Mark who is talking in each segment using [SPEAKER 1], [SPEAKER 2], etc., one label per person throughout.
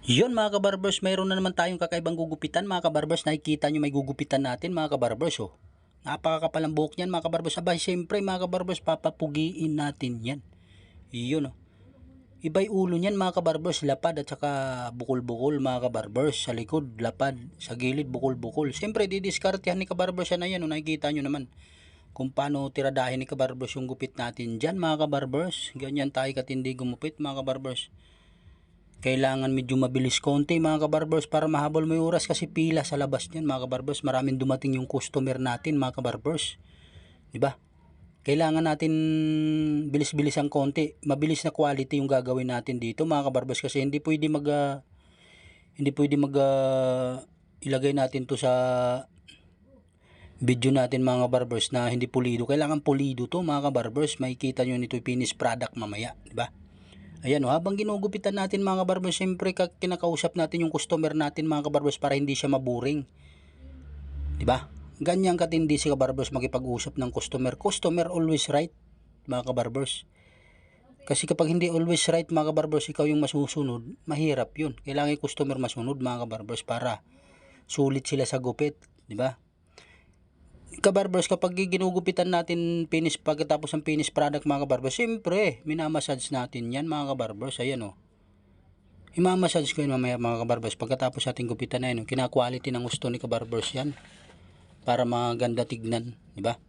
[SPEAKER 1] Yun mga kabarbers, mayroon na naman tayong kakaibang gugupitan mga kabarbers. Nakikita nyo may gugupitan natin mga kabarbers. Oh. Napakakapal ang buhok niyan mga kabarbers. Abay syempre mga kabarbers, papapugiin natin yan. Yun oh. Iba'y ulo niyan mga kabarbers, lapad at saka bukol-bukol mga kabarbers. Sa likod lapad, sa gilid bukol-bukol. Syempre didiskartehan ni kabarbers yan na yan. Oh. Nakikita nyo naman kung paano tiradahin ni kabarbers yung gupit natin dyan mga kabarbers. Ganyan tayo katindi gumupit mga kabarbers. Kailangan medyo mabilis konti mga kabarbers para mahabol mo yung oras kasi pila sa labas niyan mga kabarbers. Maraming dumating yung customer natin mga kabarbers. Diba? Kailangan natin bilis-bilis ang konti. Mabilis na quality yung gagawin natin dito mga kabarbers kasi hindi pwede ilagay natin to sa video natin mga kabarbers na hindi pulido. Kailangan pulido to mga kabarbers. Makikita nyo nito yung finished product mamaya. Diba? Ayan o, habang ginugupitan natin mga kabarbers, siyempre kinakausap natin yung customer natin mga kabarbers para hindi siya maburing. Diba? Ganyan katindi si kabarbers makipag-usap ng customer. Customer always right mga kabarbers. Kasi kapag hindi always right mga kabarbers, ikaw yung masusunod, mahirap yun. Kailangan yung customer masunod mga kabarbers para sulit sila sa gupit. Diba? Kabarbers, kapag ginugupitan natin pagkatapos ng finish product mga kabarbers, siyempre minamassage natin yan mga kabarbers. Ayan o, imamassage ko yun mamaya mga kabarbers pagkatapos ating gupitan na yun. Kina-quality ng gusto ni kabarbers yan para maganda tignan, diba?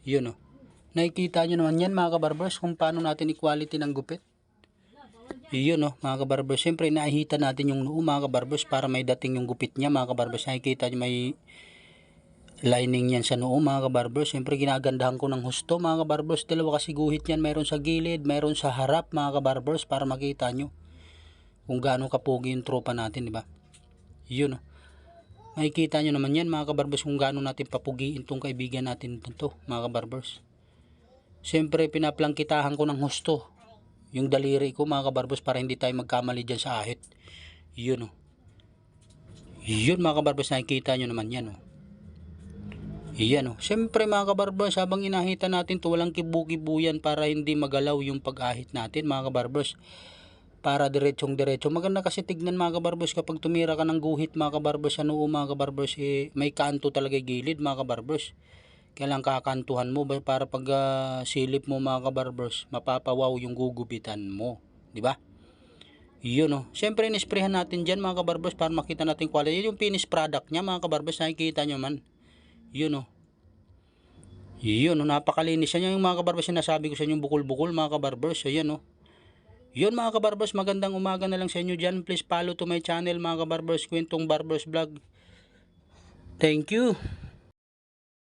[SPEAKER 1] Yun o, nakikita nyo naman yan mga kabarbers kung paano natin i-quality ng gupit. Yun o mga kabarbers, siyempre naihita natin yung noo mga kabarbers para may dating yung gupit niya mga kabarbers. Nakikita nyo may lining yan sa noo mga kabarbers. Siyempre ginagandahan ko ng husto mga kabarbers. Dalawa kasi guhit yan. Mayroon sa gilid, mayroon sa harap mga kabarbers para makita nyo kung gaano kapogi yung tropa natin, diba? Yun. Makikita nyo naman yan mga kabarbers kung gaano natin papugiin tong kaibigan natin to mga kabarbers. Siyempre pinaplangkitahan ko ng husto yung daliri ko mga kabarbers para hindi tayo magkamali dyan sa ahit. Yun. Yun mga kabarbers, nakikita nyo naman yan. Iyan o. Siyempre mga kabarbers, habang inahita natin to, walang kibu-kibu yan para hindi magalaw yung pag-ahit natin mga kabarbers. Para diretsong diretso. Maganda kasi tignan mga kabarbers kapag tumira ka ng guhit mga kabarbers sa noo mga kabarbers, may kanto talaga gilid mga kabarbers. Kailangan kakantuhan mo para pag silip mo mga kabarbers, mapapawaw yung gugupitan mo. Diba? Yun o. Siyempre inisprehan natin dyan mga kabarbers para makita natin quality. Yun yung finished product niya mga kabarbers, nakikita nyo man. Yun o. Yun o, napakalinis yan yung mga kabarbers, sinasabi ko sa inyo bukol-bukol mga kabarbers. Ayan o. Yun mga kabarbers, magandang umaga na lang sa inyo dyan. Please follow to my channel mga kabarbers, Kwentong Barbers Vlog. Thank you.